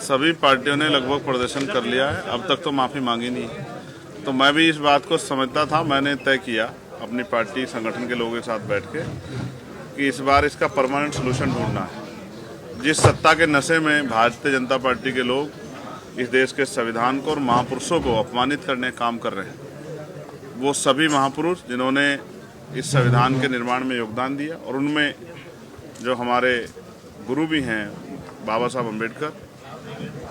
सभी पार्टियों ने लगभग प्रदर्शन कर लिया है, अब तक तो माफ़ी मांगी नहीं है। तो मैं भी इस बात को समझता था, मैंने तय किया अपनी पार्टी संगठन के लोगों के साथ बैठ के कि इस बार इसका परमानेंट सोल्यूशन ढूंढना है। जिस सत्ता के नशे में भारतीय जनता पार्टी के लोग इस देश के संविधान को और महापुरुषों को अपमानित करने का काम कर रहे हैं, वो सभी महापुरुष जिन्होंने इस संविधान के निर्माण में योगदान दिया और उनमें जो हमारे गुरु भी हैं बाबा साहब अम्बेडकर,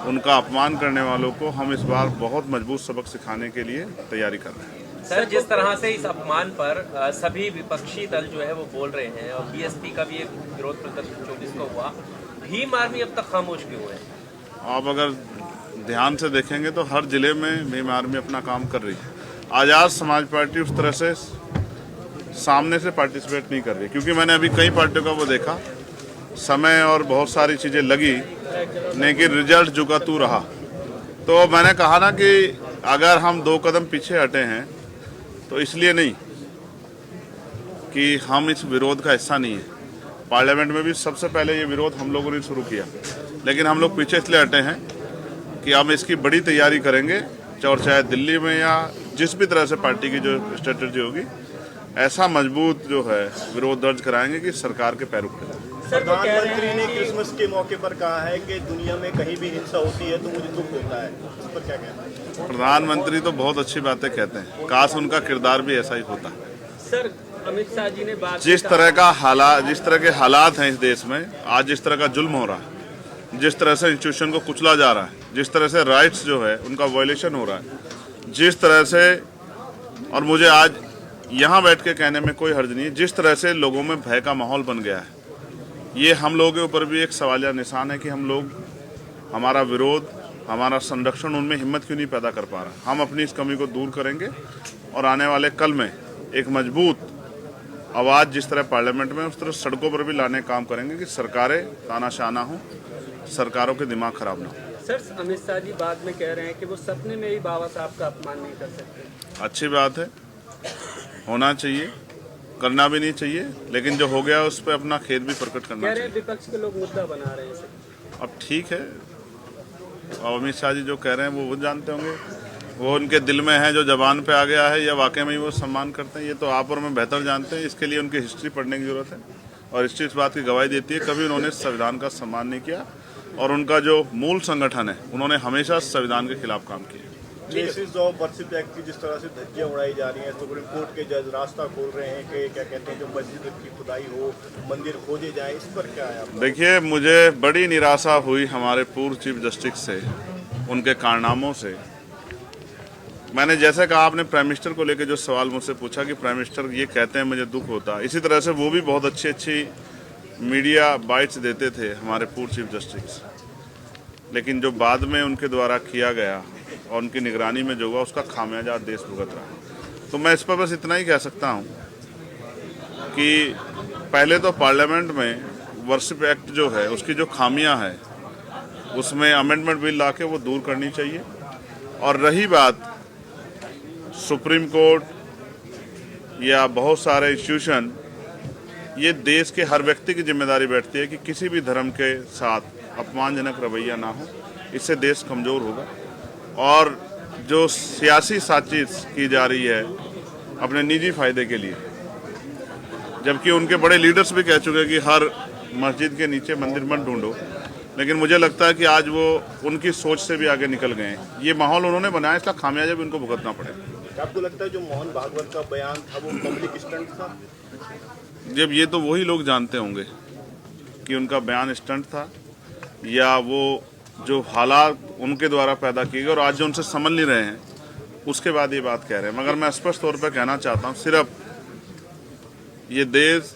उनका अपमान करने वालों को हम इस बार बहुत मजबूत सबक सिखाने के लिए तैयारी कर रहे हैं। सर, जिस तरह से इस अपमान पर सभी विपक्षी दल जो है वो बोल रहे हैं और बीएसपी का भी एक विरोध प्रदर्शन 24 को हुआ, भीम आर्मी अब तक खामोश क्यों है? आप अगर ध्यान से देखेंगे तो हर जिले में भीम आर्मी अपना काम कर रही है। आज़ाद समाज पार्टी उस तरह से सामने से पार्टिसिपेट नहीं कर रही, क्योंकि मैंने अभी कई पार्टियों का वो देखा, समय और बहुत सारी चीज़ें लगी लेकिन रिजल्ट जुका तू रहा। तो मैंने कहा ना कि अगर हम 2 कदम पीछे हटे हैं तो इसलिए नहीं कि हम इस विरोध का हिस्सा नहीं है। पार्लियामेंट में भी सबसे पहले ये विरोध हम लोगों ने शुरू किया, लेकिन हम लोग पीछे इसलिए हटे हैं कि हम इसकी बड़ी तैयारी करेंगे, और चाहे दिल्ली में या जिस भी तरह से पार्टी की जो स्ट्रेटजी होगी, ऐसा मजबूत जो है विरोध दर्ज कराएंगे कि सरकार के पैर उठे। प्रधानमंत्री ने क्रिसमस के मौके पर कहा है कि दुनिया में कहीं भी हिंसा होती है तो मुझे दुख होता है, इस पर क्या कहना है? प्रधानमंत्री तो बहुत अच्छी बातें कहते हैं, काश उनका किरदार भी ऐसा ही होता। सर, अमित शाह जी ने बात जिस तरह के हालात हैं इस देश में, आज जिस तरह का जुल्म हो रहा है, जिस तरह से इंस्टीट्यूशन को कुचला जा रहा है, जिस तरह से राइट्स जो है उनका वायलेशन हो रहा है, जिस तरह से, और मुझे आज यहाँ बैठ के कहने में कोई हर्ज नहीं है, जिस तरह से लोगों में भय का माहौल बन गया है, ये हम लोगों के ऊपर भी एक सवालिया निशान है कि हम लोग, हमारा विरोध, हमारा संरक्षण उनमें हिम्मत क्यों नहीं पैदा कर पा रहा। हम अपनी इस कमी को दूर करेंगे और आने वाले कल में एक मजबूत आवाज़ जिस तरह पार्लियामेंट में, उस तरह सड़कों पर भी लाने का काम करेंगे कि सरकारें तानाशाह ना हो, सरकारों के दिमाग खराब ना हो। सर, अमित शाह जी बाद में कह रहे हैं कि वो सपने में भी बाबा साहब का अपमान नहीं कर सकते। अच्छी बात है, होना चाहिए, करना भी नहीं चाहिए, लेकिन जो हो गया उस पर अपना खेद भी प्रकट करना चाहिए। विपक्ष के लोग मुद्दा बना रहे हैं। अब ठीक है, और अमित शाह जी जो कह रहे हैं वो जानते होंगे, वो उनके दिल में है, जो जबान पे आ गया है या वाकई में ही वो सम्मान करते हैं, ये तो आप और मैं बेहतर जानते हैं। इसके लिए उनकी हिस्ट्री पढ़ने की जरूरत है, और हिस्ट्री इस बात की गवाही देती है कभी उन्होंने संविधान का सम्मान नहीं किया, और उनका जो मूल संगठन है उन्होंने हमेशा संविधान के खिलाफ काम किया। केसेस ऑफ वर्शिप एक्ट की जिस तरह से धज्जियां उड़ाई जा रही हैं, सुप्रीम कोर्ट के जज रास्ता खोल रहे हैं कि क्या कहते हैं जो मस्जिद की खुदाई हो, मंदिर खोजे जाए, इस पर क्या है? देखिए, मुझे बड़ी निराशा हुई हमारे पूर्व चीफ जस्टिस से, उनके कारनामों से। मैंने जैसे कहा, आपने प्राइम मिनिस्टर को लेकर जो सवाल मुझसे पूछा कि प्राइम मिनिस्टर ये कहते हैं मुझे दुख होता, इसी तरह से वो भी बहुत अच्छी मीडिया बाइट्स देते थे हमारे पूर्व चीफ जस्टिस, लेकिन जो बाद में उनके द्वारा किया गया और उनकी निगरानी में जो हुआ उसका खामियाजा देश भुगत रहा। तो मैं इस पर बस इतना ही कह सकता हूँ कि पहले तो पार्लियामेंट में वर्शिप एक्ट जो है उसकी जो खामियां है उसमें अमेंडमेंट बिल लाके वो दूर करनी चाहिए। और रही बात सुप्रीम कोर्ट या बहुत सारे इंस्टीट्यूशन, ये देश के हर व्यक्ति की जिम्मेदारी बैठती है कि किसी भी धर्म के साथ अपमानजनक रवैया ना हो, इससे देश कमज़ोर होगा। और जो सियासी साजिश की जा रही है अपने निजी फायदे के लिए, जबकि उनके बड़े लीडर्स भी कह चुके हैं कि हर मस्जिद के नीचे मंदिर मत ढूंढो, लेकिन मुझे लगता है कि आज वो उनकी सोच से भी आगे निकल गए हैं। ये माहौल उन्होंने बनाया, इसका खामियाजा भी उनको भुगतना पड़ेगा। आपको लगता है जो मोहन भागवत का बयान था वो पब्लिक स्टंट था? जब ये तो वही लोग जानते होंगे कि उनका बयान स्टंट था या वो जो हालात उनके द्वारा पैदा किए गए और आज जो उनसे समझ नहीं रहे हैं उसके बाद ये बात कह रहे हैं। मगर मैं स्पष्ट तौर पर कहना चाहता हूँ, सिर्फ ये देश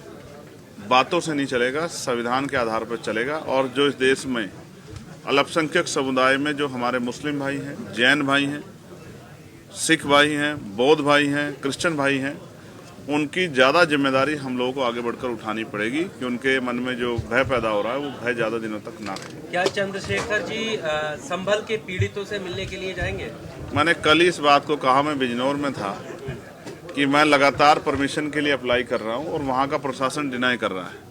बातों से नहीं चलेगा, संविधान के आधार पर चलेगा। और जो इस देश में अल्पसंख्यक समुदाय में जो हमारे मुस्लिम भाई हैं, जैन भाई हैं, सिख भाई हैं, बौद्ध भाई हैं, क्रिश्चियन भाई हैं, उनकी ज़्यादा जिम्मेदारी हम लोगों को आगे बढ़कर उठानी पड़ेगी कि उनके मन में जो भय पैदा हो रहा है वो भय ज़्यादा दिनों तक ना रहे। क्या चंद्रशेखर जी संभल के पीड़ितों से मिलने के लिए जाएंगे? मैंने कल ही इस बात को कहा, मैं बिजनौर में था, कि मैं लगातार परमिशन के लिए अप्लाई कर रहा हूं और वहां का प्रशासन डिनाई कर रहा है।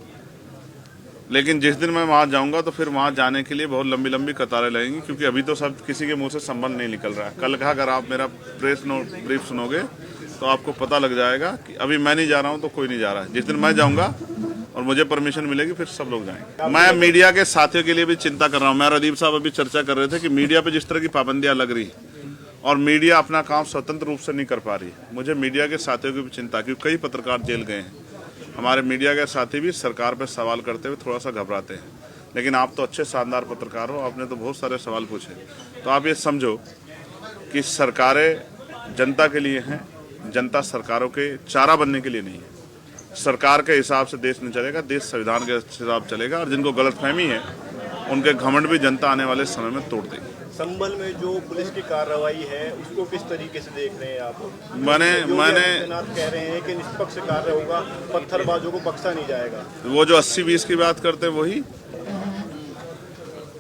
लेकिन जिस दिन मैं वहाँ जाऊँगा तो फिर वहाँ जाने के लिए बहुत लंबी लंबी कतारें लगेंगी, क्योंकि अभी तो सब किसी के मुंह से संबल नहीं निकल रहा है। कल का अगर आप मेरा प्रेस नोट ब्रीफ सुनोगे तो आपको पता लग जाएगा कि अभी मैं नहीं जा रहा हूँ तो कोई नहीं जा रहा है। जिस दिन मैं जाऊँगा और मुझे परमिशन मिलेगी फिर सब लोग जाएंगे। मैं मीडिया के साथियों के लिए भी चिंता कर रहा हूँ। मैं रादीप साहब अभी चर्चा कर रहे थे कि मीडिया पे जिस तरह की पाबंदियां लग रही और मीडिया अपना काम स्वतंत्र रूप से नहीं कर पा रही, मुझे मीडिया के साथियों की भी चिंता, क्योंकि कई पत्रकार जेल गए हैं। हमारे मीडिया के साथी भी सरकार पर सवाल करते हुए थोड़ा सा घबराते हैं। लेकिन आप तो अच्छे शानदार पत्रकार हो, आपने तो बहुत सारे सवाल पूछे। तो आप ये समझो कि सरकारें जनता के लिए हैं, जनता सरकारों के चारा बनने के लिए नहीं है। सरकार के हिसाब से देश नहीं चलेगा, देश संविधान के हिसाब से चलेगा। और जिनको गलतफहमी है उनके घमंड भी जनता आने वाले समय में तोड़ देगी। संभल में जो पुलिस की कार्रवाई है उसको किस तरीके से देख रहे हैं आप? मैंने कह रहे हैं कि निष्पक्ष कार्य होगा, पत्थरबाजों को बख्शा नहीं जाएगा। वो जो 80-20 की बात करते हैं वही,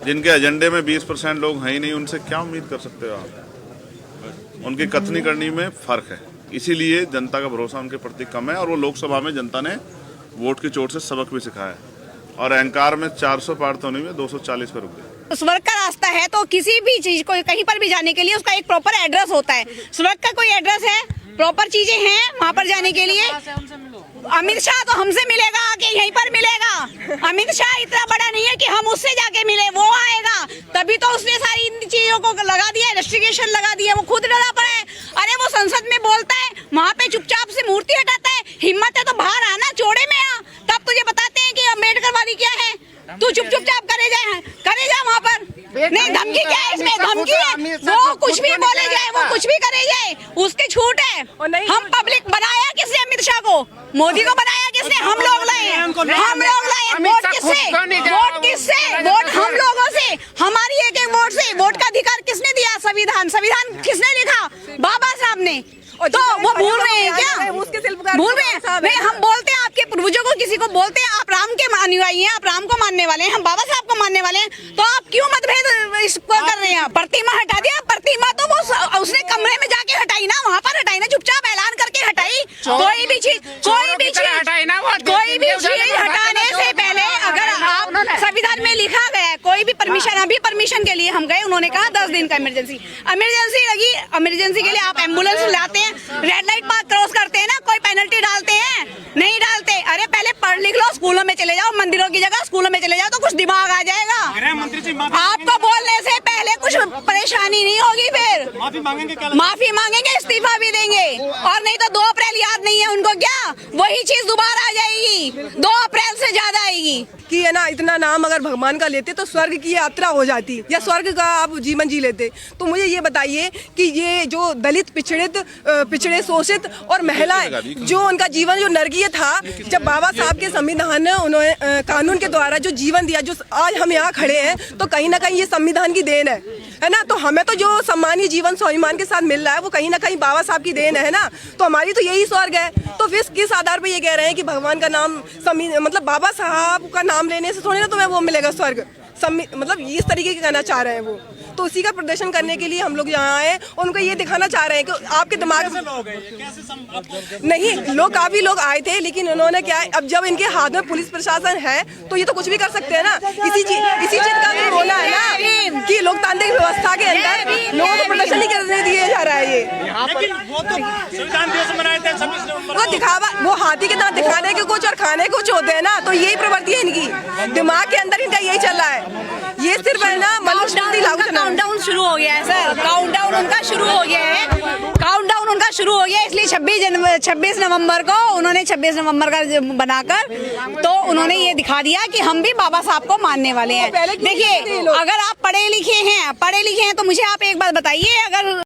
जिनके एजेंडे में 20% लोग हैं ही नहीं, उनसे क्या उम्मीद कर सकते हो आप? उनकी कथनी करनी में फर्क है, इसीलिए जनता का भरोसा उनके प्रति कम है। और वो लोकसभा में जनता ने वोट की चोट से सबक भी सिखाया और अहंकार में 400 पार तो नहीं हुए, 240 पर रुक गए। स्वर्ग का रास्ता है तो किसी भी चीज को कहीं पर भी जाने के लिए उसका एक प्रॉपर एड्रेस होता है। स्वर्ग का कोई एड्रेस है, प्रॉपर चीजें हैं वहाँ पर जाने के लिए। अमित शाह तो हमसे मिलेगा कि यहीं पर मिलेगा? अमित शाह इतना बड़ा नहीं है कि हम उससे जाके मिले, वो आएगा तभी तो उसने सारी इन चीजों को लगा दिया, रेस्ट्रिक्शन लगा दिया। वो खुद डरा पड़ा है। अरे वो संसद में बोलता है, वहाँ पे चुपचाप से मूर्ति हटाता है। हिम्मत है तो बाहर आना, चौड़े में आ, तब तुझे बताते हैं कि अम्बेडकर वादी क्या है। तू चुपचाप करे जा वहाँ पर। नहीं, धमकी क्या है इसमें? धमकी है वो कुछ भी बोले जाए, वो कुछ भी करे जाए, उसकी छूट है। हम पब्लिक बनाया किसने? अमित शाह को, मोदी को बनाया किसने? हम लोग लाए, हम लोग लाए। वोट किससे? वोट किससे? वोट हम लोगों से, हमारी एक एक वोट से। वोट का अधिकार किसने दिया? संविधान किसने लिखा? बाबा साहब ने। तो वो भूल रहे हैं क्या? भूल रहे हैं? नहीं, हम बोलते हैं आपके पूर्वजों को, किसी को बोलते हैं आप राम के अनुयायी हैं, आप राम को मानने वाले हैं, हम बाबा साहब को मानने वाले हैं, तो आप क्यों मतभेद इसको कर रहे हैं? प्रतिमा हटा दिया। प्रतिमा तो वो उसने कमरे में जाके हटाई ना, वहाँ पर हटाई ना, चुपचाप ऐलान करके हटाई। कोई भी चीज हटाने से पहले अगर आप संविधान में लिखा गया है कोई भी परमिशन, अभी परमिशन के लिए हम गए, उन्होंने कहा 10 दिन का इमरजेंसी लगी। इमरजेंसी के लिए आप एम्बुलेंस लाते हैं, रेड लाइट पार्क क्रॉस करते हैं ना, कोई पेनल्टी डालते हैं? नहीं डालते। अरे पहले पढ़ लिख लो, स्कूलों में चले जाओ, मंदिरों की जगह स्कूलों में चले जाओ तो कुछ दिमाग आ जाएगा। आपको बोलने से पहले कुछ परेशानी नहीं होगी, फिर माफी मांगेंगे, इस्तीफा भी देंगे। और नहीं तो 2 अप्रैल याद नहीं है उनको क्या? वही चीज दोबारा आ जाएगी, 2 अप्रैल से ज्यादा आएगी। कि है ना, इतना नाम अगर भगवान का लेते तो स्वर्ग की यात्रा हो जाती या स्वर्ग का आप जीवन जी लेते। तो मुझे ये बताइए कि ये जो दलित, पिछड़े, शोषित और महिलाएं, जो उनका जीवन जो नरकीय था, जब बाबा साहब के संविधान ने उन्होंने कानून के द्वारा जो जीवन दिया, जो आज हम यहाँ खड़े हैं, तो कहीं ना कहीं ये संविधान की देन है ना। तो हमें तो जो सम्मानीय जीवन स्वाभिमान के साथ मिल रहा है वो कहीं ना कहीं बाबा साहब की देन है ना। तो हमारी तो यही स्वर्ग है। तो फिर किस आधार पर ये कह रहे हैं कि भगवान का नाम, मतलब बाबा साहब का नाम लेने से थोड़ी ना तुम्हें वो मिलेगा स्वर्ग? मतलब इस तरीके के कहना चाह रहे हैं वो। तो उसी का प्रदर्शन करने के लिए हम लोग यहाँ आए, उनको ये दिखाना चाह रहे हैं कि आपके दिमाग में नहीं, लोग काफी लोग आए थे, लेकिन उन्होंने क्या है, अब जब इनके हाथ में पुलिस प्रशासन है तो ये तो कुछ भी कर सकते हैं ना। इसी चीज का भी होना है ना कि लोकतांत्रिक व्यवस्था के अंदर लोगों को प्रदर्शन नहीं करने दिया जा रहा है। ये वो दिखावा, वो हाथी के दांत दिखाने के कुछ और खाने कुछ होते हैं ना। तो यही प्रवृत्ति है इनकी, दिमाग के अंदर इनका यही चल रहा है। ये सिर्फ है ना, मनुस्मृति लागू काउंटडाउन शुरू हो गया है सर, काउंटडाउन उनका शुरू हो गया है, काउंटडाउन उनका शुरू हो गया है। इसलिए 26 नवंबर को उन्होंने 26 नवंबर का बनाकर तो उन्होंने ये दिखा दिया कि हम भी बाबा साहब को मानने वाले हैं। देखिए, अगर आप पढ़े लिखे हैं तो मुझे आप एक बात बताइए, अगर